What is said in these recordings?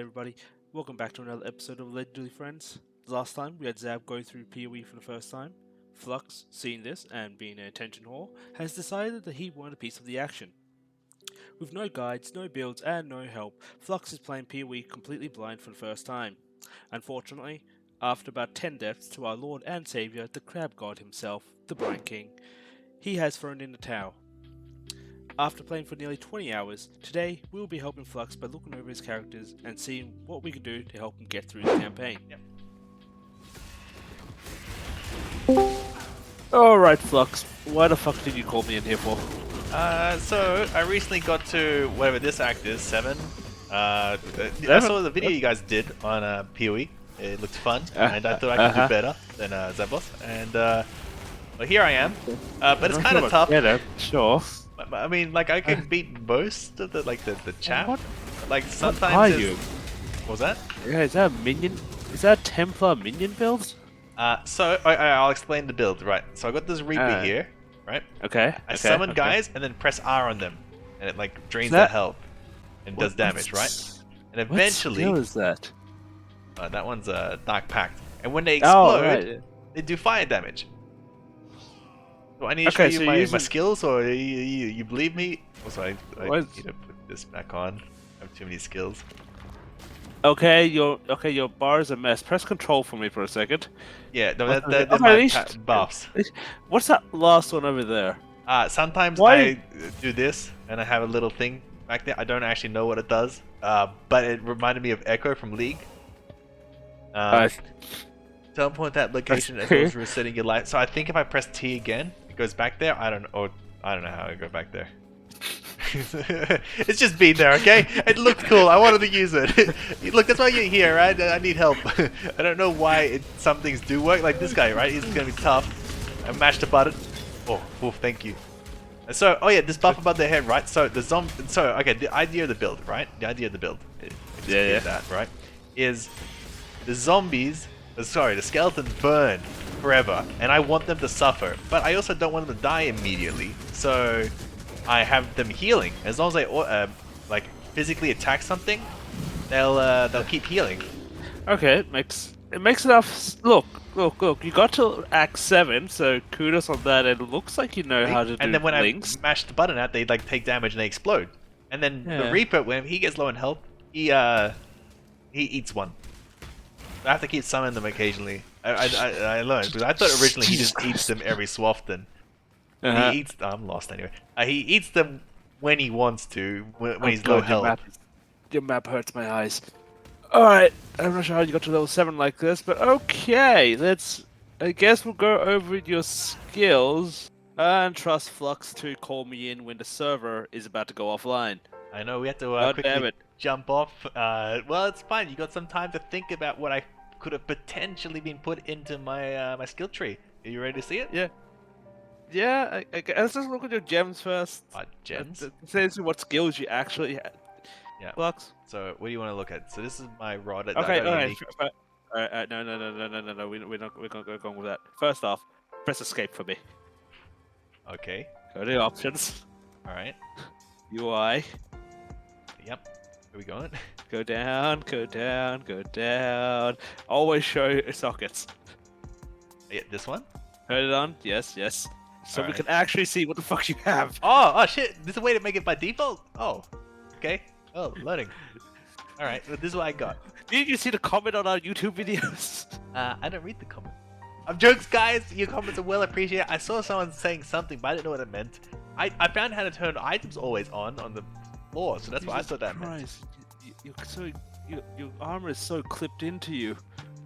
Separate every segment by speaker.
Speaker 1: everybody, welcome back to another episode of Legendary Friends. Last time we had Zab go through POE for the first time. Phlux, seeing this and being an attention whore, has decided that he wanted a piece of the action. With no guides, no builds and no help, Phlux is playing POE completely blind for the first time. Unfortunately, after about 10 deaths to our Lord and Saviour, the Crab God himself, the Brine King, he has thrown in the towel. After playing for nearly 20 hours, today we will be helping Phlux by looking over his characters and seeing what we can do to help him get through the campaign. Alright Phlux, why the fuck did you call me in here for?
Speaker 2: So I recently got to whatever this act is, 7. I saw the video you guys did on POE. It looked fun, and I thought I could do better than Zabos. And well, here I am. But it's kind of tough.
Speaker 1: Sure.
Speaker 2: I mean, like I can beat most of the chap.
Speaker 1: What?
Speaker 2: Like sometimes.
Speaker 1: What are you?
Speaker 2: What was that?
Speaker 1: Yeah, is that a minion? Is that a Templar minion build?
Speaker 2: So I'll explain the build. Right. So I got this Reaper here. Right.
Speaker 1: Okay.
Speaker 2: I summon guys and then press R on them, and it like drains their health and does damage. Right. And eventually.
Speaker 1: What skill is that?
Speaker 2: That one's a Dark Pact. And when they explode, they do fire damage. Do I need to show you my skills, or you believe me? Also, I need to put this back on. I have too many skills.
Speaker 1: Okay, your bar is a mess. Press control for me for a second.
Speaker 2: Yeah, no, they're my buffs.
Speaker 1: What's that last one over there?
Speaker 2: Sometimes I do this, and I have a little thing back there. I don't actually know what it does, but it reminded me of Echo from League. Don't point that location as well as resetting your light. So I think if I press T again, it goes back there. I don't know how I go back there. It's just been there, okay? It looked cool. I wanted to use it. Look, that's why you're here, right? I need help. I don't know why some things do work. Like this guy, right? He's gonna be tough. I mashed the button. Oh, thank you. So, oh yeah, this buff above their head, right? So the zombie. So okay, the idea of the build, right? The idea of the build. That right is the zombies. Sorry, the skeletons burn forever, and I want them to suffer, but I also don't want them to die immediately. So I have them healing. As long as they like physically attack something, they'll keep healing.
Speaker 1: Okay, it makes enough. Look! You got to Act 7, so kudos on that. It looks like you know how to do
Speaker 2: And then when
Speaker 1: links.
Speaker 2: I mash the button out, they like take damage and they explode. And then the Reaper, when he gets low in health, he eats one. I have to keep summoning them occasionally. I learned, because I thought originally he just eats them every so often. He eats. I'm lost anyway. He eats them when he wants to, when he's low health.
Speaker 1: Your map hurts my eyes. Alright, I'm not sure how you got to level 7 like this, but okay, I guess we'll go over your skills and trust Phlux to call me in when the server is about to go offline.
Speaker 2: I know, we have to quickly jump off. Well, it's fine. You got some time to think about what I could have potentially been put into my my skill tree. Are you ready to see it?
Speaker 1: Yeah. Yeah, let's just look at your gems first.
Speaker 2: Gems?
Speaker 1: It says what skills you actually had.
Speaker 2: Yeah.
Speaker 1: Phlux.
Speaker 2: So, what do you want to look at? So, this is my rod.
Speaker 1: Okay, alright. No. We're not going with that. First off, press escape for me.
Speaker 2: Okay.
Speaker 1: Go to the options.
Speaker 2: Alright.
Speaker 1: UI.
Speaker 2: Yep. Where we going?
Speaker 1: Go down. Always show sockets.
Speaker 2: Yeah, this one?
Speaker 1: Turn it on. Yes. So we can actually see what the fuck you have.
Speaker 2: Oh shit! There's a way to make it by default? Oh. Okay. Oh, loading. Alright, well, this is what I got.
Speaker 1: Did you see the comment on our YouTube videos?
Speaker 2: I don't read the comment. I'm jokes, guys! Your comments are well appreciated. I saw someone saying something, but I didn't know what it meant. I found how to turn items always on the floor, so that's what I thought that meant. Your
Speaker 1: armor is so clipped into you.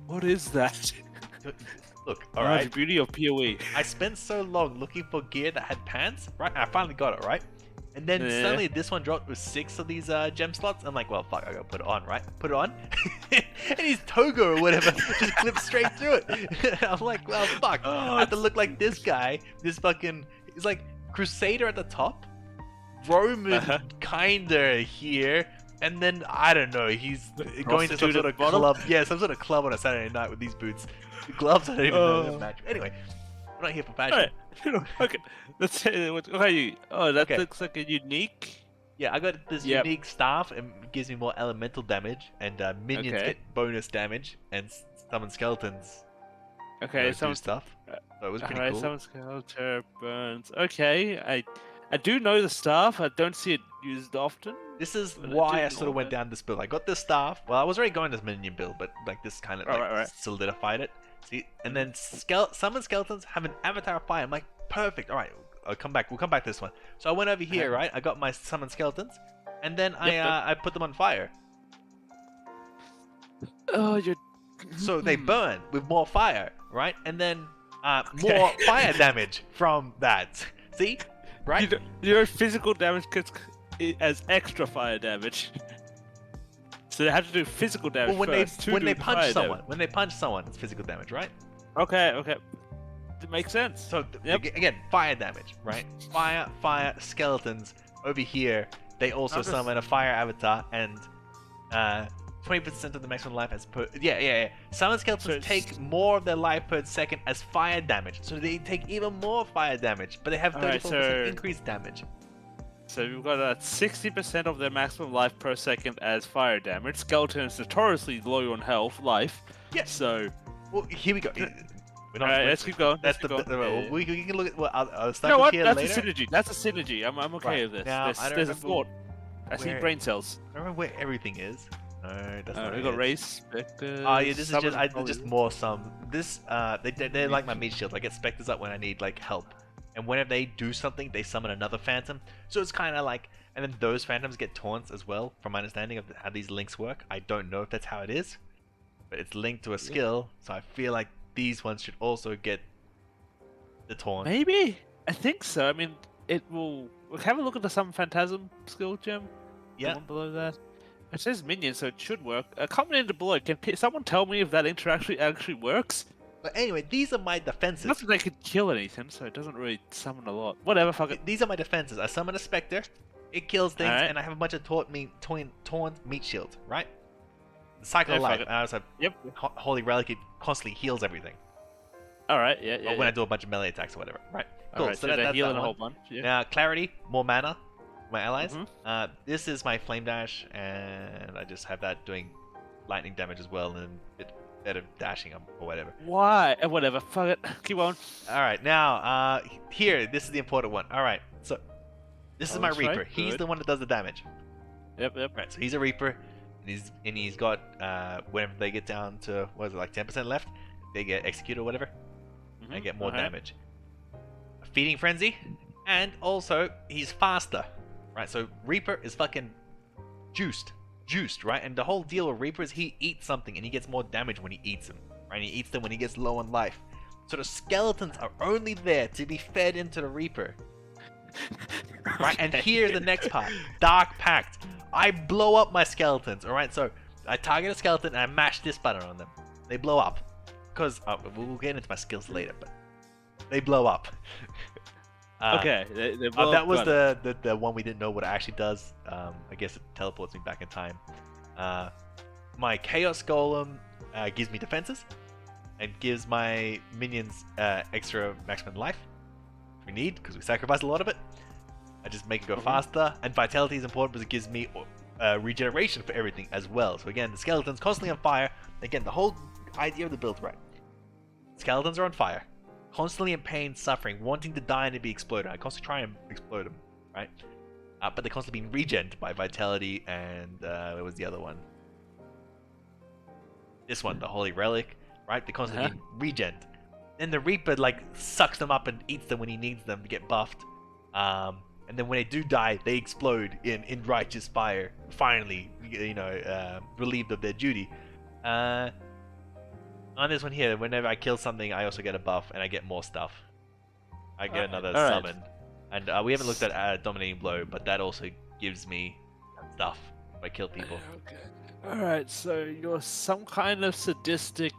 Speaker 1: What is that?
Speaker 2: Look, alright.
Speaker 1: The beauty of POE.
Speaker 2: I spent so long looking for gear that had pants, right? I finally got it, right? And then suddenly this one dropped with 6 of these gem slots. I'm like, well, fuck, I gotta put it on, right? Put it on. And his toga or whatever just clipped straight through it. I'm like, well, fuck. I have to look like this guy. This fucking... He's like Crusader at the top. Roman kinda here. And then, I don't know, he's going to some sort of club. Yeah, some sort of club on a Saturday night with these boots. The gloves, I don't even know that match. Anyway, we're not here for fashion.
Speaker 1: Okay, let's say, what are you? Oh, that looks like a unique
Speaker 2: Yeah, I got this
Speaker 1: Yep.
Speaker 2: unique staff. It gives me more elemental damage, and minions
Speaker 1: Okay.
Speaker 2: get bonus damage, and summon skeletons
Speaker 1: Okay,
Speaker 2: do stuff. So it was pretty
Speaker 1: alright,
Speaker 2: cool.
Speaker 1: someone's counter burns. Okay, I do know the staff. I don't see it used often.
Speaker 2: This is
Speaker 1: but
Speaker 2: why
Speaker 1: do
Speaker 2: I sort
Speaker 1: know
Speaker 2: of went
Speaker 1: it.
Speaker 2: down this build. I got this staff. Well, I was already going this minion build, but like this kind of like
Speaker 1: Right.
Speaker 2: solidified it. See, and then summon skeletons have an avatar of fire. I'm like, perfect. All right, I'll come back. We'll come back to this one. So I went over here, right? I got my summon skeletons, and then I put them on fire.
Speaker 1: Oh, you're.
Speaker 2: So they burn with more fire, right? And then more fire damage from that. See, right?
Speaker 1: Your physical damage as extra fire damage. So they have to do physical damage
Speaker 2: Well,
Speaker 1: first.
Speaker 2: when they punch someone, it's physical damage, right?
Speaker 1: Okay. It makes sense.
Speaker 2: So
Speaker 1: Yep.
Speaker 2: again, fire damage, right? Fire, skeletons over here. They also summon a fire avatar and 20% of the maximum life as per. Yeah. Summon skeletons take more of their life per second as fire damage, so they take even more fire damage, but they have 34% increased damage.
Speaker 1: So we've got 60% of their maximum life per second as fire damage. Skeletons notoriously low on life.
Speaker 2: Yeah.
Speaker 1: So.
Speaker 2: Well, here we go.
Speaker 1: Alright, let's keep going.
Speaker 2: That's we can look at other stuff.
Speaker 1: You know what?
Speaker 2: Here
Speaker 1: That's
Speaker 2: later.
Speaker 1: a synergy. That's a synergy. I'm okay with this.
Speaker 2: Now,
Speaker 1: There's a thought. I see brain cells.
Speaker 2: I don't remember where everything is. No, that's not
Speaker 1: We
Speaker 2: it.
Speaker 1: got race, specters.
Speaker 2: Oh yeah, this is just more some. This they're like my meat shields. I get specters up when I need like help, and whenever they do something, they summon another phantom. So it's kind of like, and then those phantoms get taunts as well. From my understanding of how these links work, I don't know if that's how it is, but it's linked to a skill. So I feel like these ones should also get the taunt.
Speaker 1: Maybe. I think so. I mean, it will. We'll have a look at the Summon Phantasm skill gem.
Speaker 2: Yeah.
Speaker 1: The one below that. It says minion, so it should work. Comment in the below. Can someone tell me if that interaction actually works?
Speaker 2: But anyway, these are my defenses.
Speaker 1: Not that they could kill anything, so it doesn't really summon a lot. Whatever, fuck it.
Speaker 2: These are my defenses. I summon a specter, it kills things,
Speaker 1: Alright.
Speaker 2: and I have a bunch of taunt meat shields, right? The cycle of life. And I also have Holy Relic, it constantly heals everything.
Speaker 1: Alright, yeah.
Speaker 2: Or when I do a bunch of melee attacks or whatever. Right. Cool.
Speaker 1: Alright,
Speaker 2: So
Speaker 1: they're
Speaker 2: that's
Speaker 1: healing
Speaker 2: that
Speaker 1: a whole
Speaker 2: one.
Speaker 1: bunch. Yeah.
Speaker 2: Now, clarity, more mana, my allies.
Speaker 1: Mhm.
Speaker 2: This is my flame dash, and I just have that doing lightning damage as well, and a bit better dashing or whatever.
Speaker 1: Why? Whatever. Fuck it. Keep on.
Speaker 2: All right. Now, here, this is the important one. All right. So, this is my
Speaker 1: that's
Speaker 2: Reaper.
Speaker 1: right,
Speaker 2: He's
Speaker 1: good.
Speaker 2: the one that does the damage.
Speaker 1: Yep.
Speaker 2: Right. So he's a Reaper, and he's got whenever they get down to what is it, like 10% left, they get executed or whatever. And get more damage. A feeding frenzy, and also he's faster, right? So Reaper is fucking juiced, right? And the whole deal with Reaper is he eats something and he gets more damage when he eats them, right? And he eats them when he gets low on life. So the skeletons are only there to be fed into the Reaper, right? And here's the next part: Dark Pact. I blow up my skeletons, all right? So I target a skeleton and I mash this button on them. They blow up. Because we'll get into my skills later, but they blow up.
Speaker 1: Okay. They blow
Speaker 2: that
Speaker 1: up,
Speaker 2: was
Speaker 1: got
Speaker 2: the one we didn't know what it actually does. I guess it teleports me back in time. My Chaos Golem gives me defenses and gives my minions extra maximum life, which we need because we sacrifice a lot of it. I just make it go faster, and Vitality is important because it gives me regeneration for everything as well. So again, the skeleton's constantly on fire. Again, the whole idea of the build, right? Skeletons are on fire, constantly in pain, suffering, wanting to die and to be exploded. I constantly try and explode them, right? But they're constantly being regened by Vitality and where was the other one? This one, the Holy Relic, right? They're constantly being regened. Then the Reaper like sucks them up and eats them when he needs them to get buffed. And then when they do die, they explode in righteous fire. Finally, relieved of their duty. On this one here, whenever I kill something, I also get a buff, and I get more stuff. I get another summon. And we haven't looked at Dominating Blow, but that also gives me stuff if I kill people.
Speaker 1: Okay. Alright, so you're some kind of sadistic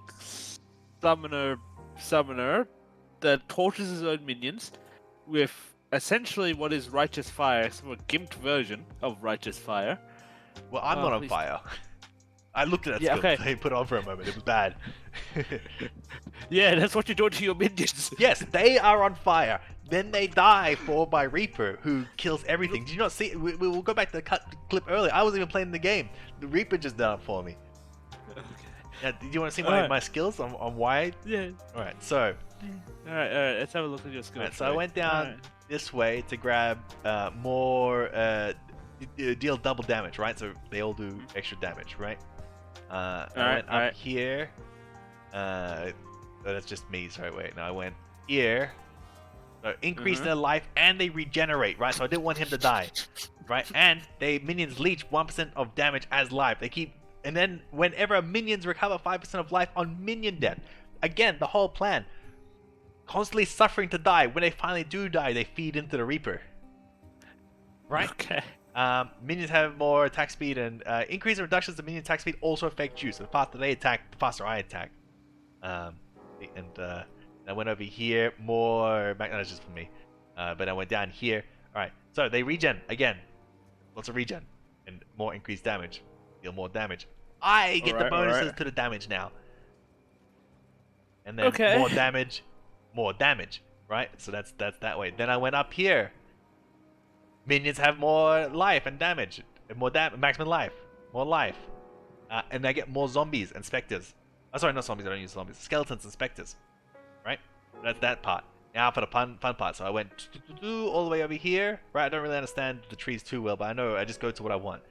Speaker 1: summoner that tortures his own minions with essentially what is Righteous Fire, so a gimped version of Righteous Fire.
Speaker 2: Well, I'm not on fire. I looked at that skill. They put it on for a moment. It was bad.
Speaker 1: Yeah, that's what you're doing to your minions.
Speaker 2: Yes, they are on fire. Then they die for by Reaper, who kills everything. Did you not see? We'll go back to the clip earlier. I wasn't even playing the game. The Reaper just done it for me.
Speaker 1: Okay.
Speaker 2: Yeah, do you want to see
Speaker 1: Alright.
Speaker 2: my skills on why?
Speaker 1: Yeah.
Speaker 2: Alright, so.
Speaker 1: Alright, let's have a look at your skills.
Speaker 2: Alright, so I went down this way to grab more, deal double damage, right? So they all do extra damage, right? I went up here. Oh, that's just me. Sorry, wait. No, I went here. So increase their life and they regenerate, right? So I didn't want him to die, right? And minions leech 1% of damage as life. They keep, and then whenever minions recover 5% of life on minion death. Again, the whole plan. Constantly suffering to die. When they finally do die, they feed into the Reaper. Right?
Speaker 1: Okay.
Speaker 2: Minions have more attack speed, and increase and reductions of minion attack speed also affect you. So the faster they attack, the faster I attack. I went over here, more... No, that's just for me. But I went down here. Alright, so they regen. Again, lots of regen. And more increased damage. Deal more damage. I get the bonuses to the damage now. And then more damage. More damage. Right? So that's that way. Then I went up here. Minions have more life and damage. And more maximum life. More life. And I get more zombies and specters. Oh, sorry, not zombies. I don't use zombies. Skeletons and specters. Right? That's that part. Now for the fun part. So I went all the way over here. Right? I don't really understand the trees too well, but I know I just go to what I want.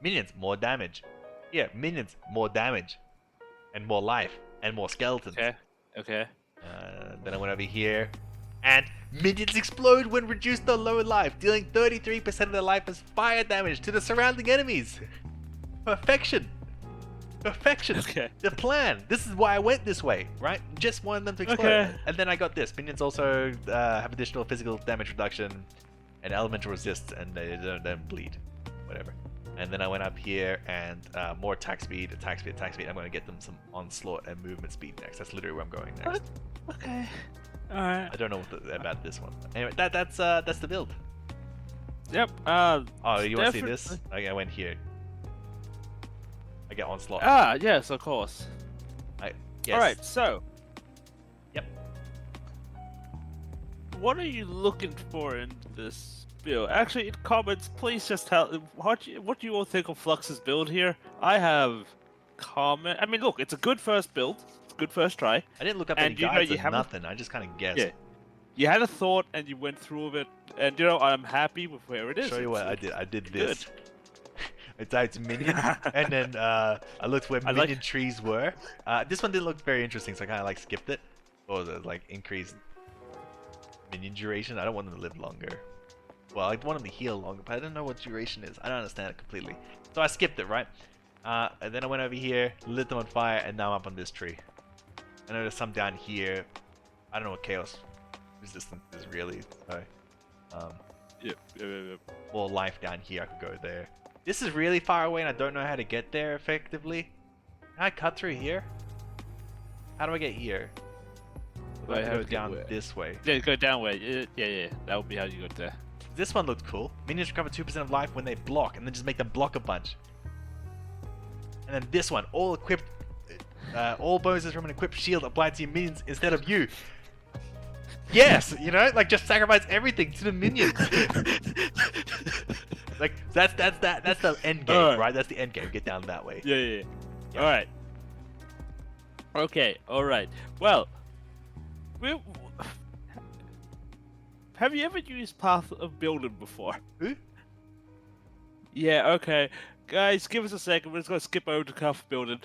Speaker 2: Minions, more damage. Yeah, minions, more damage. And more life. And more skeletons.
Speaker 1: Okay.
Speaker 2: Then I went over here. And minions explode when reduced to lower life, dealing 33% of their life as fire damage to the surrounding enemies. Perfection.
Speaker 1: Okay.
Speaker 2: The plan. This is why I went this way, right? Just wanted them to explode.
Speaker 1: Okay.
Speaker 2: And then I got this. Minions also have additional physical damage reduction and elemental resist, and they don't bleed. Whatever. And then I went up here and more attack speed. I'm going to get them some onslaught and movement speed next. That's literally where I'm going next.
Speaker 1: Okay. Alright.
Speaker 2: I don't know about this one. Anyway, that's the build.
Speaker 1: Yep.
Speaker 2: Oh, you want to see this? I went here. I get onslaught.
Speaker 1: Yes, of course.
Speaker 2: Yes.
Speaker 1: Alright, so.
Speaker 2: Yep.
Speaker 1: What are you looking for in this build? Actually, in comments, please just tell what do you all think of Flux's build here. I have comment. I mean, look, it's a good first build. It's a good first try.
Speaker 2: I didn't look up any guides or nothing. I just kind of guessed. Yeah.
Speaker 1: You had a thought and you went through it, and I'm happy with where it is.
Speaker 2: Show you what I did. I did this. I typed minion, and then I looked where minion trees were. This one didn't look very interesting, so I kind of like skipped it. What was it? Like increased minion duration. I don't want them to live longer. Well, I want them to heal longer, but I don't know what duration is. I don't understand it completely. So I skipped it, right? And then I went over here, lit them on fire, and now I'm up on this tree. I know there's some down here. I don't know what chaos resistance is really. So,
Speaker 1: Yep.
Speaker 2: more life down here. I could go there. This is really far away, and I don't know how to get there effectively. Can I cut through here? How do I get here? I have to go down this way.
Speaker 1: Yeah, go down way. Yeah. That would be how you got there.
Speaker 2: This one looked cool. Minions recover 2% of life when they block, and then just make them block a bunch. And then this one, all equipped, all bonuses from an equipped shield applied to your minions instead of you. Yes, like just sacrifice everything to the minions. Like that's the end game, right? That's the end game. Get down that way.
Speaker 1: Yeah. All right. Okay. All right. Well, have you ever used Path of Building before?
Speaker 2: Who?
Speaker 1: Yeah. Okay, guys, give us a second. We're just gonna skip over to Path of Building.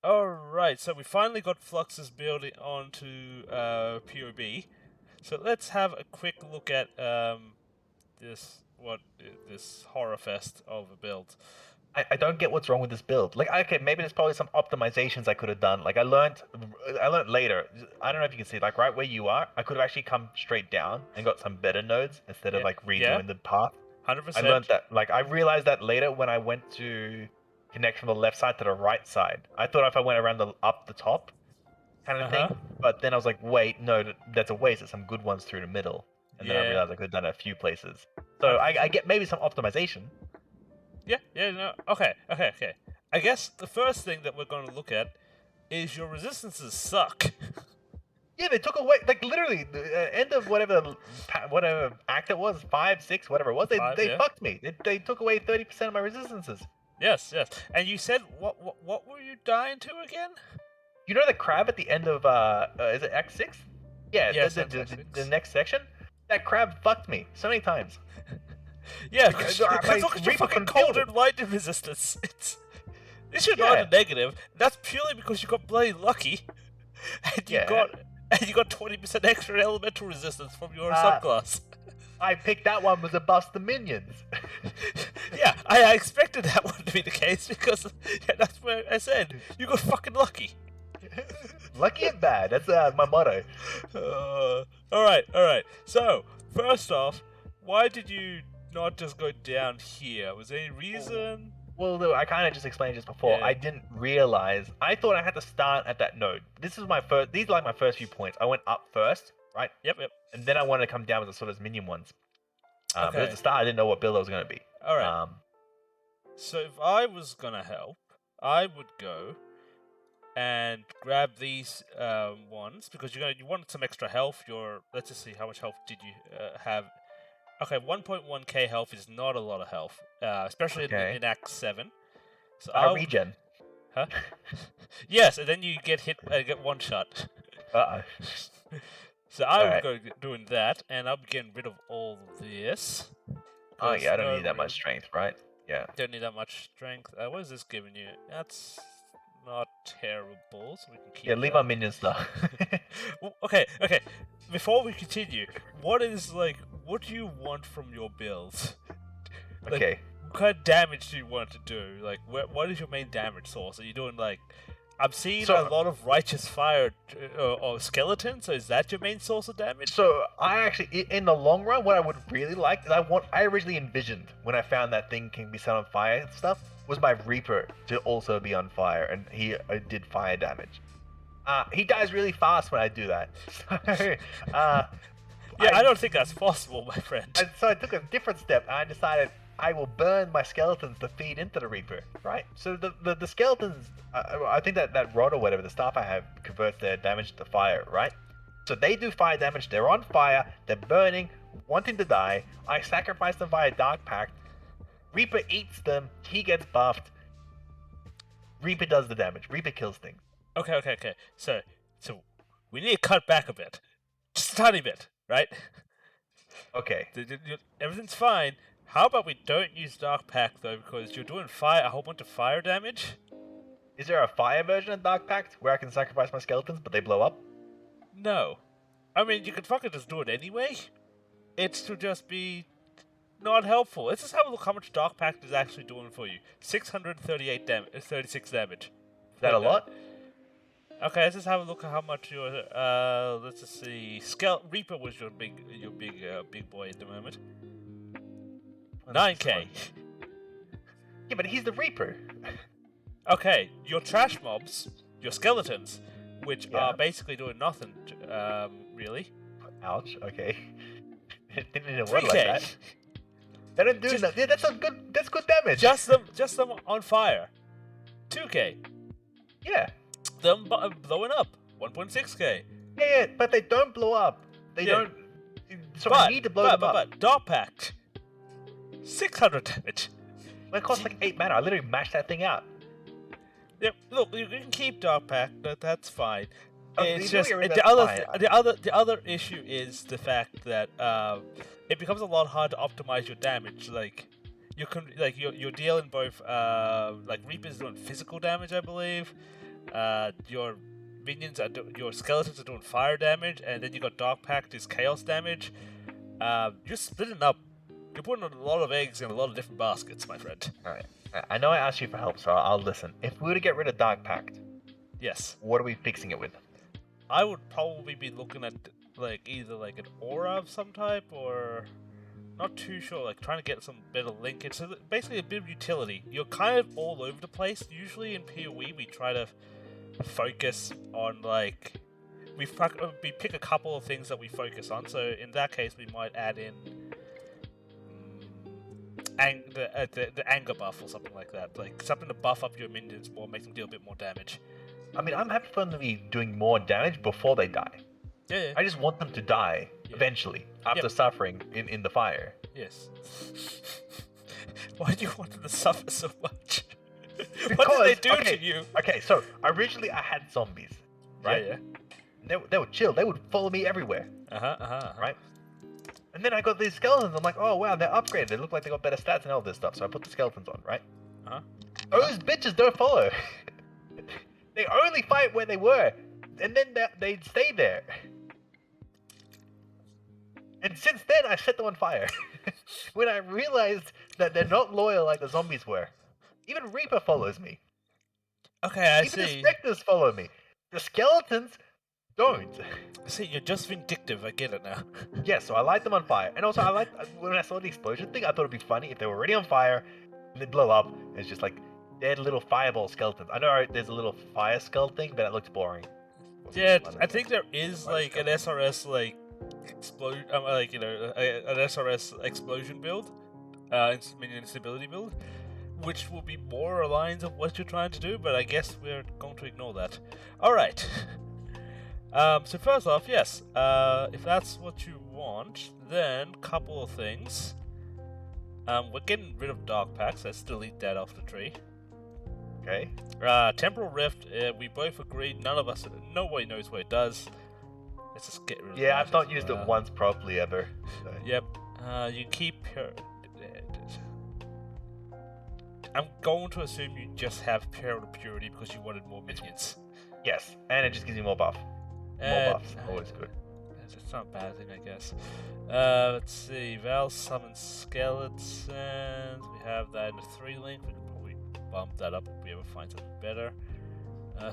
Speaker 1: Alright, so we finally got Flux's building onto POB. So let's have a quick look at this horror fest of a build.
Speaker 3: I don't get what's wrong with this build. Like, okay, maybe there's probably some optimizations I could have done. Like, I learned later. I don't know if you can see, like, right where you are, I could have actually come straight down and got some better nodes instead of, like, redoing the path.
Speaker 1: 100%.
Speaker 3: I learned that. Like, I realized that later when I went to connect from the left side to the right side. I thought if I went around up the top kind of thing, but then I was like, wait, no, that's a waste. There's some good ones through the middle. And then I realized I could have done it a few places. So I get maybe some optimization.
Speaker 1: Yeah, no. Okay. I guess the first thing that we're going to look at is your resistances suck.
Speaker 3: Yeah, they took away like literally the end of whatever act it was, 5, 6, whatever it was. They
Speaker 1: Yeah.
Speaker 3: fucked me. They took away 30% of my resistances.
Speaker 1: Yes, yes. And you said what were you dying to again?
Speaker 3: You know the crab at the end of is it Act 6? Yeah,
Speaker 1: Yes,
Speaker 3: the,
Speaker 1: that's
Speaker 3: the,
Speaker 1: Act
Speaker 3: the,
Speaker 1: 6.
Speaker 3: the next section. That crab fucked me so many times.
Speaker 1: Yeah,
Speaker 3: Because,
Speaker 1: because
Speaker 3: my
Speaker 1: look at your
Speaker 3: Reaper
Speaker 1: fucking
Speaker 3: couldn't deal
Speaker 1: cold
Speaker 3: with
Speaker 1: and lightning resistance. This should not
Speaker 3: Yeah.
Speaker 1: a negative. That's purely because you got bloody lucky, and you
Speaker 3: Yeah.
Speaker 1: got 20% extra elemental resistance from your
Speaker 3: Uh,
Speaker 1: subclass.
Speaker 3: I picked that one was to bust the minions.
Speaker 1: Yeah, I expected that one to be the case because that's where I said you got fucking lucky.
Speaker 3: Lucky and bad. That's my motto.
Speaker 1: All right. So first off, why did you not just go down here? Was there any reason?
Speaker 3: Well, though, I kind of just explained this before.
Speaker 1: Yeah.
Speaker 3: I didn't realize. I thought I had to start at that node. This is my first. These are like my first few points. I went up first, right?
Speaker 1: Yep.
Speaker 3: And then I wanted to come down with the sort of minion ones. But
Speaker 1: Okay.
Speaker 3: at the start, I didn't know what build I was going to be.
Speaker 1: All right. So if I was gonna help, I would go and grab these ones because you wanted some extra health. Let's just see how much health did you have. Okay, 1.1k health is not a lot of health, especially
Speaker 3: Okay.
Speaker 1: in Act 7. So
Speaker 3: I regen.
Speaker 1: Huh? Yes, and then you get hit, get one shot. So I would
Speaker 3: Alright.
Speaker 1: go doing that, and I'll be getting rid of all this.
Speaker 3: Oh yeah, I don't
Speaker 1: no
Speaker 3: need that
Speaker 1: real-
Speaker 3: much strength, right? Yeah.
Speaker 1: Don't need that much strength. What is this giving you? That's not terrible, so we can keep
Speaker 3: Yeah, leave
Speaker 1: that.
Speaker 3: my minions though.
Speaker 1: Okay. Before we continue, what do you want from your builds?
Speaker 3: Okay.
Speaker 1: What kind of damage do you want to do? Like, what is your main damage source? Are you doing like? I'm seeing
Speaker 3: So-
Speaker 1: a lot of righteous fire or skeletons. So is that your main source of damage?
Speaker 3: So I actually, in the long run, what I would really like, is I originally envisioned when I found that thing can be set on fire and stuff, was my Reaper to also be on fire, and he did fire damage. He dies really fast when I do that. So,
Speaker 1: I don't think that's possible, my friend.
Speaker 3: so I took a different step, and I decided I will burn my skeletons to feed into the Reaper, right? So the skeletons, I think that rod or whatever, the staff I have, converts their damage to fire, right? So they do fire damage, they're on fire, they're burning, wanting to die. I sacrifice them via Dark Pact. Reaper eats them, he gets buffed. Reaper does the damage, Reaper kills things.
Speaker 1: Okay. So we need to cut back a bit, just a tiny bit, right?
Speaker 3: Okay.
Speaker 1: Everything's fine. How about we don't use Dark Pact though, because you're doing a whole bunch of fire damage.
Speaker 3: Is there a fire version of Dark Pact where I can sacrifice my skeletons but they blow up?
Speaker 1: No, I mean you could fucking just do it anyway. It's to just be not helpful. Let's just have a look how much Dark Pact is actually doing for you. 638 damage, 36 damage.
Speaker 3: Is that a lot?
Speaker 1: Okay, let's just have a look at how much your let's just see. Reaper was your big boy at the moment. 9k.
Speaker 3: Yeah, but he's the Reaper.
Speaker 1: Okay, your trash mobs, your skeletons, which
Speaker 3: Yeah.
Speaker 1: are basically doing nothing, really.
Speaker 3: Ouch. Okay. Didn't need a
Speaker 1: 3k.
Speaker 3: word like that. They don't do that. Yeah, that's good damage.
Speaker 1: Just them on fire. 2k.
Speaker 3: Yeah.
Speaker 1: Them blowing up. 1.6k.
Speaker 3: Yeah, but they don't blow up. They
Speaker 1: Yeah.
Speaker 3: don't. So I need to blow them up.
Speaker 1: But Dark Pact. 600 damage.
Speaker 3: Well, it costs like 8 mana. I literally mashed that thing out.
Speaker 1: Yeah, look, you can keep Dark Pact. That's fine.
Speaker 3: Oh,
Speaker 1: It's
Speaker 3: you
Speaker 1: just
Speaker 3: know,
Speaker 1: the
Speaker 3: that's
Speaker 1: other issue is the fact that it becomes a lot harder to optimize your damage. Like you're dealing both like Reaper's doing physical damage, I believe. Your minions your skeletons are doing fire damage, and then you got Dark Pact is chaos damage. You're splitting up. You're putting a lot of eggs in a lot of different baskets, my friend.
Speaker 3: Alright. I know I asked you for help, so I'll listen. If we were to get rid of Dark Pact,
Speaker 1: Yes.
Speaker 3: what are we fixing it with?
Speaker 1: I would probably be looking at either an aura of some type or not too sure, trying to get some better linkage. So basically a bit of utility. You're kind of all over the place. Usually in PoE we try to focus on we pick a couple of things that we focus on. So in that case we might add in the anger buff or something like that. Something to buff up your minions more, make them deal a bit more damage.
Speaker 3: I mean, I'm happy for them to be doing more damage before they die.
Speaker 1: Yeah.
Speaker 3: I just want them to die
Speaker 1: Yeah.
Speaker 3: eventually after suffering in the fire.
Speaker 1: Yes. Why do you want them to suffer so much?
Speaker 3: Because,
Speaker 1: What did they do
Speaker 3: okay,
Speaker 1: to you?
Speaker 3: Okay, so originally I had zombies, right?
Speaker 1: Yeah.
Speaker 3: They would chill. They would follow me everywhere,
Speaker 1: Uh-huh.
Speaker 3: right? And then I got these skeletons. I'm like, oh wow, they're upgraded. They look like they got better stats and all this stuff. So I put the skeletons on, right?
Speaker 1: Uh-huh.
Speaker 3: Those bitches don't follow. They only fight where they were, and then they stay there. And since then, I set them on fire. When I realized that they're not loyal like the zombies were. Even Reaper follows me.
Speaker 1: Okay, I
Speaker 3: Even the
Speaker 1: see.
Speaker 3: specters follow me. The skeletons don't.
Speaker 1: See, you're just vindictive. I get it now.
Speaker 3: Yeah, so I light them on fire. And also, when I saw the explosion thing, I thought it'd be funny if they were already on fire and they blow up. And it's just like dead little fireball skeletons. I know there's a little fire skull thing, but it looks boring.
Speaker 1: Yeah, I think there is like an SRS like explode, like an SRS explosion build, minion instability build, which will be more aligned of what you're trying to do. But I guess we're going to ignore that. All right. So first off, yes, if that's what you want, then couple of things. We're getting rid of dark packs. Let's delete that off the tree.
Speaker 3: Okay.
Speaker 1: Temporal Rift, we both agreed. Nobody knows what it does. Let's just get rid of that.
Speaker 3: Yeah, I've not used it once properly ever. So.
Speaker 1: Yep. You keep her. I'm going to assume you just have Peril Purity because you wanted more minions.
Speaker 3: Yes, and it just gives you more buff. More buffs, always good.
Speaker 1: It's not a bad thing, I guess. Let's see. Val summons skeletons. We have that in a 3-link. We can probably bump that up if we ever find something better.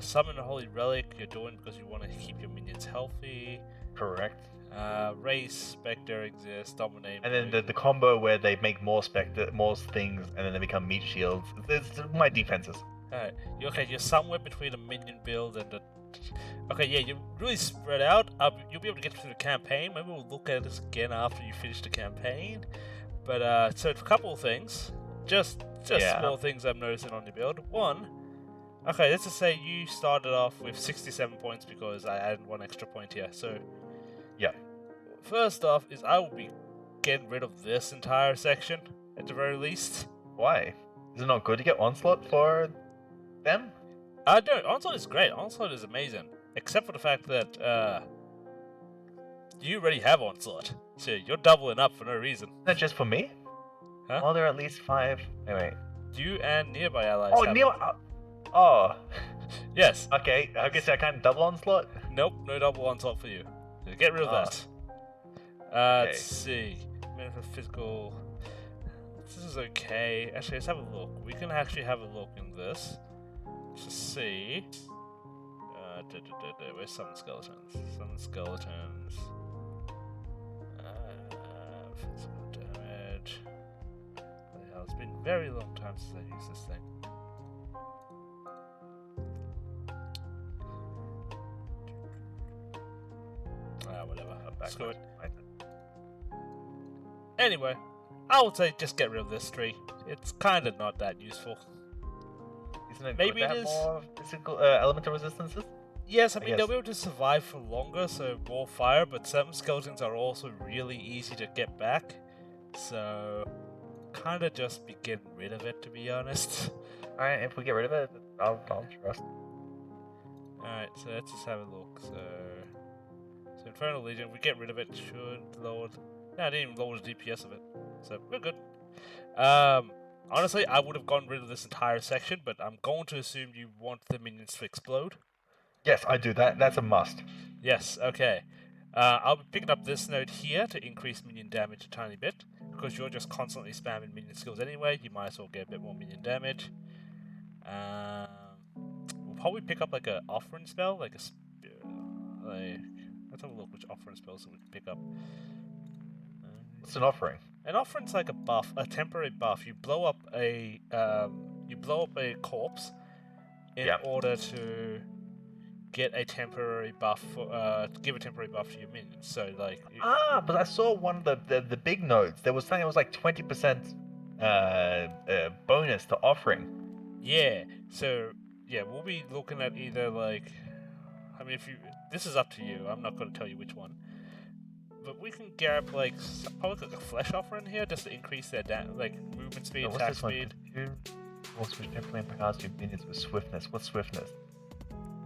Speaker 1: Summon a Holy Relic. You're doing because you want to keep your minions healthy.
Speaker 3: Correct.
Speaker 1: Race, Spectre exists. Dominate.
Speaker 3: And then the combo where they make more things, and then they become meat shields. It's my defenses.
Speaker 1: Alright. You're somewhere between a minion build and a. Okay, yeah, you're really spread out. You'll be able to get through the campaign. Maybe we'll look at this again after you finish the campaign. But so a couple of things, just small things I'm noticing on your build. One, okay, let's just say you started off with 67 points because I added 1 extra point here. So
Speaker 3: yeah.
Speaker 1: First off, is I will be getting rid of this entire section at the very least.
Speaker 3: Why? Is it not good to get Onslaught for them?
Speaker 1: No, Onslaught is great. Onslaught is amazing. Except for the fact that, you already have Onslaught. So you're doubling up for no reason.
Speaker 3: Is that just for me?
Speaker 1: Huh?
Speaker 3: Oh, there are at least 5. Wait.
Speaker 1: You and nearby allies
Speaker 3: Oh.
Speaker 1: Yes.
Speaker 3: Okay, I guess I can't double Onslaught?
Speaker 1: Nope, no double Onslaught for you. So get rid of that.
Speaker 3: Okay.
Speaker 1: Let's see. Physical... This is okay. Actually, let's have a look. We can actually have a look in this. To see. Where's summon skeletons? Summon skeletons. Physical damage. It's been a very long time since I used this thing. Whatever. Screw it. Anyway, I would say just get rid of this tree. It's kind of not that useful.
Speaker 3: Isn't it
Speaker 1: Maybe
Speaker 3: good to
Speaker 1: it
Speaker 3: have
Speaker 1: is.
Speaker 3: more physical elemental resistances?
Speaker 1: Yes, I mean,
Speaker 3: guess.
Speaker 1: they'll be able to survive for longer, so more fire, but some skeletons are also really easy to get back. So, kind of just be getting rid of it, to be honest.
Speaker 3: Alright, if we get rid of it, I'll trust.
Speaker 1: Alright, so let's just have a look. So Infernal Legion, we get rid of it, should lower... No, I didn't even lower the DPS of it, so we're good. Honestly, I would have gotten rid of this entire section, but I'm going to assume you want the minions to explode.
Speaker 3: Yes, I do. That's a must.
Speaker 1: Yes, okay. I'll be picking up this node here to increase minion damage a tiny bit, because you're just constantly spamming minion skills anyway, you might as well get a bit more minion damage. We'll probably pick up like a offering spell, let's have a look which offering spells we can pick up.
Speaker 3: What's an offering?
Speaker 1: An offering's like a buff, a temporary buff. You blow up a corpse in order to get a temporary buff for give a temporary buff to your minions. So like
Speaker 3: but I saw one of the big nodes. There was something that was like 20% bonus to offering.
Speaker 1: Yeah. So yeah, we'll be looking at either like, I mean, this is up to you. I'm not going to tell you which one. But we can grab like probably like a flesh offering here just to increase their movement speed,
Speaker 3: What's
Speaker 1: attack
Speaker 3: this one?
Speaker 1: speed.
Speaker 3: Force which definitely empowers your minions with swiftness. What's swiftness?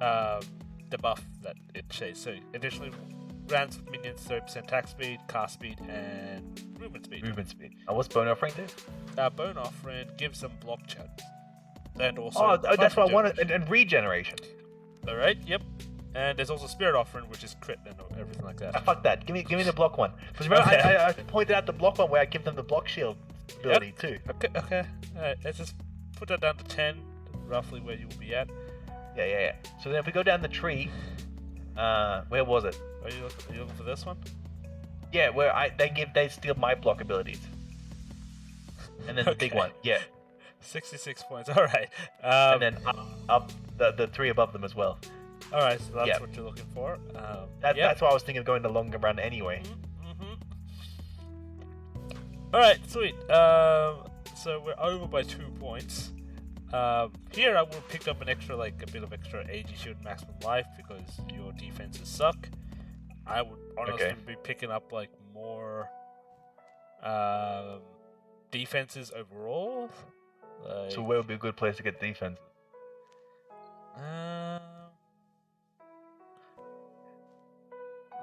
Speaker 1: The buff that it shows. So additionally, grants minions 30% attack speed, cast speed, and movement speed.
Speaker 3: Movement speed. What's bone offering do?
Speaker 1: Bone offering gives them block chance, and also
Speaker 3: that's what I wanted.
Speaker 1: regeneration.
Speaker 3: And regeneration.
Speaker 1: All right. Yep. And there's also spirit offering, which is crit and everything like that.
Speaker 3: Fuck that. Give me the block one. Because remember,
Speaker 1: Okay.
Speaker 3: I pointed out the block one where I give them the block shield ability too.
Speaker 1: Okay. Alright, let's just put that down to 10, roughly where you will be at.
Speaker 3: Yeah. So then if we go down the tree, where was it?
Speaker 1: Are you looking for this one?
Speaker 3: Yeah, where they steal my block abilities. And then the big
Speaker 1: Okay.
Speaker 3: one, yeah.
Speaker 1: 66 points, alright.
Speaker 3: And then up the three above them as well.
Speaker 1: Alright, so that's
Speaker 3: Yeah.
Speaker 1: what you're looking for.
Speaker 3: That's why I was thinking of going the longer run anyway.
Speaker 1: Alright, sweet. So we're over by 2 points. Here I would have picked up a bit of extra AG shield maximum life because your defenses suck. I would honestly be picking up like more defenses overall.
Speaker 3: So where would be a good place to get defense?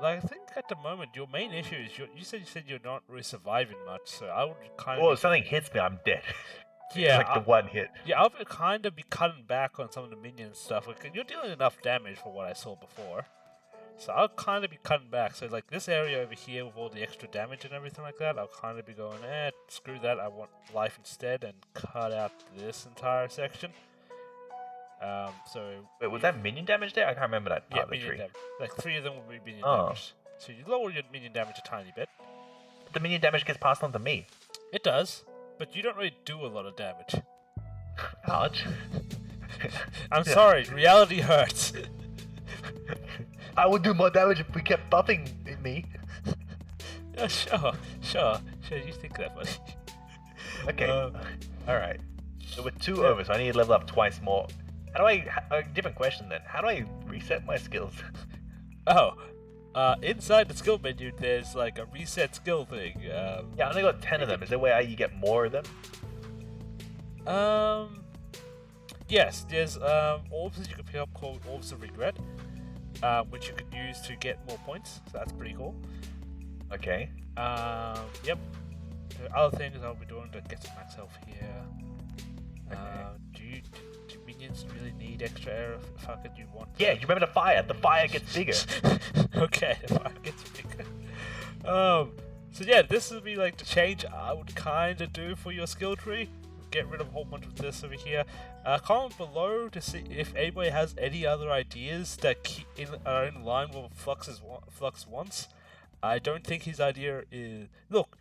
Speaker 1: I think at the moment your main issue is you said you're not really surviving much, so I would kind
Speaker 3: Well,
Speaker 1: of
Speaker 3: if something hits me, I'm dead.
Speaker 1: yeah,
Speaker 3: Like the one hit.
Speaker 1: yeah, I would kind of be cutting back on some of the minion stuff. Like, you're dealing enough damage for what I saw before, so I'll kind of be cutting back. So like this area over here with all the extra damage and everything like that, I'll kind of be going, screw that. I want life instead, and cut out this entire section. So
Speaker 3: Wait, was that minion damage there? I can't remember that part of the
Speaker 1: minion
Speaker 3: tree.
Speaker 1: damage. Like 3 of them will be minion
Speaker 3: Oh.
Speaker 1: damage. So you lower your minion damage a tiny bit.
Speaker 3: The minion damage gets passed on to me.
Speaker 1: It does, but you don't really do a lot of damage.
Speaker 3: Ouch.
Speaker 1: I'm sorry, reality hurts.
Speaker 3: I would do more damage if we kept buffing me.
Speaker 1: Yeah, sure, you think that, buddy.
Speaker 3: Okay. Alright. So we're 2 over, so I need to level up twice more. How do I... A different question then. How do I reset my skills?
Speaker 1: Inside the skill menu, there's like a reset skill thing.
Speaker 3: Yeah, I only got 10 of them. Is there a way you get more of them?
Speaker 1: Yes, there's orbs that you can pick up called Orbs of Regret, which you could use to get more points. So that's pretty cool.
Speaker 3: Okay.
Speaker 1: Yep. Other things I'll be doing to get some max health here. Do minions really need extra air? Fucking you want?
Speaker 3: Yeah, you remember the fire? The fire gets bigger.
Speaker 1: Okay, the fire gets bigger. So yeah, this would be like the change I would kind of do for your skill tree. Get rid of a whole bunch of this over here. Comment below to see if anybody has any other ideas that are in line with what Phlux wants. I don't think his idea is... Look,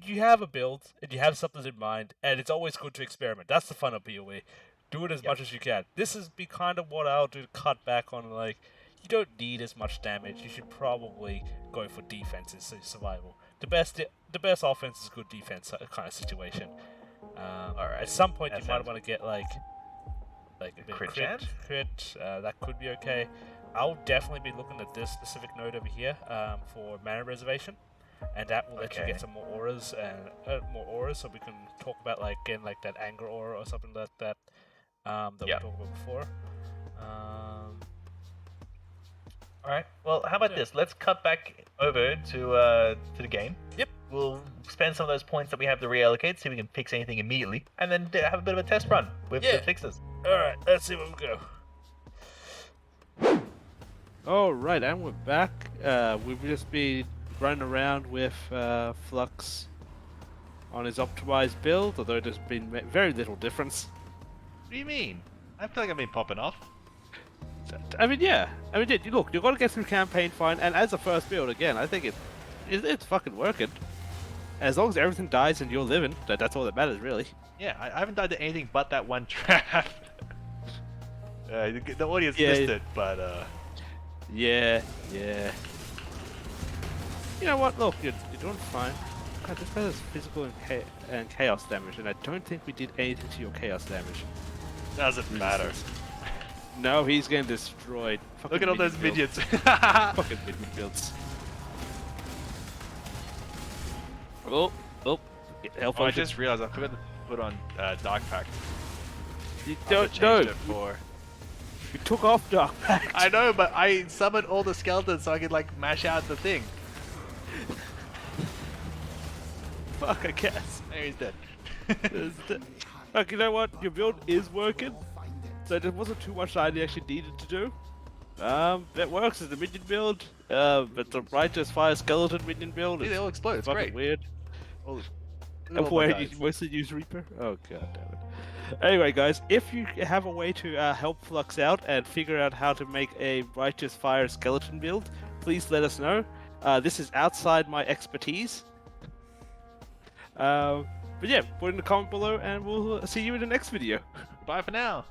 Speaker 1: you have a build, and you have something in mind, and it's always good to experiment. That's the fun of PoE. Do it as much as you can. This is be kind of what I'll do to cut back on, like, you don't need as much damage. You should probably go for defenses, so survival. The best offense is good defense kind of situation. Alright, at some point you might want to get like a bit
Speaker 3: crit
Speaker 1: of
Speaker 3: chance?
Speaker 1: crit. That could be okay. I'll definitely be looking at this specific node over here for mana reservation, and that will let you get some more auras so we can talk about like getting like that anger aura or something like that that we talked about before.
Speaker 3: Alright, well, how about this? Let's cut back over to the game.
Speaker 1: Yep.
Speaker 3: We'll spend some of those points that we have to reallocate, see if we can fix anything immediately, and then have a bit of a test run with the fixes.
Speaker 1: Alright, let's see where we go.
Speaker 4: Alright, and we're back. We've just been running around with Phlux on his optimized build, although there's been very little difference.
Speaker 2: What do you mean? I feel like I've been popping off.
Speaker 4: I mean, look, you've got to get through campaign fine, and as a first build, again, I think it's fucking working. As long as everything dies and you're living, that's all that matters, really.
Speaker 2: Yeah, I haven't died to anything but that one trap. The audience missed it, but
Speaker 4: Yeah. You know what? Look, you're doing fine. God, this guy has physical and chaos damage, and I don't think we did anything to your chaos damage.
Speaker 2: doesn't matter.
Speaker 4: No, he's getting destroyed.
Speaker 2: Look at all those
Speaker 4: minion
Speaker 2: minions.
Speaker 4: builds. Fucking minion builds. Oh. Health
Speaker 2: Oh, I
Speaker 4: potion.
Speaker 2: just realized I forgot to put on Dark Pact.
Speaker 4: You
Speaker 2: I
Speaker 4: don't know.
Speaker 2: changed it for...
Speaker 4: You took off Dark Pact.
Speaker 2: I know, but I summoned all the skeletons so I could like mash out the thing.
Speaker 4: Fuck, I guess.
Speaker 2: There he's dead.
Speaker 4: Look, you know what? Your build is working. So there wasn't too much I actually needed to do. That works as a minion build. But the Righteous Fire Skeleton minion build
Speaker 2: See,
Speaker 4: is
Speaker 2: they all explode. It's
Speaker 4: fucking
Speaker 2: great.
Speaker 4: weird.
Speaker 2: Oh,
Speaker 4: And where you mostly use Reaper? Oh god damn it. Anyway guys, if you have a way to help Phlux out and figure out how to make a Righteous Fire Skeleton build, please let us know. This is outside my expertise. But yeah, put in the comment below and we'll see you in the next video.
Speaker 2: Bye for now.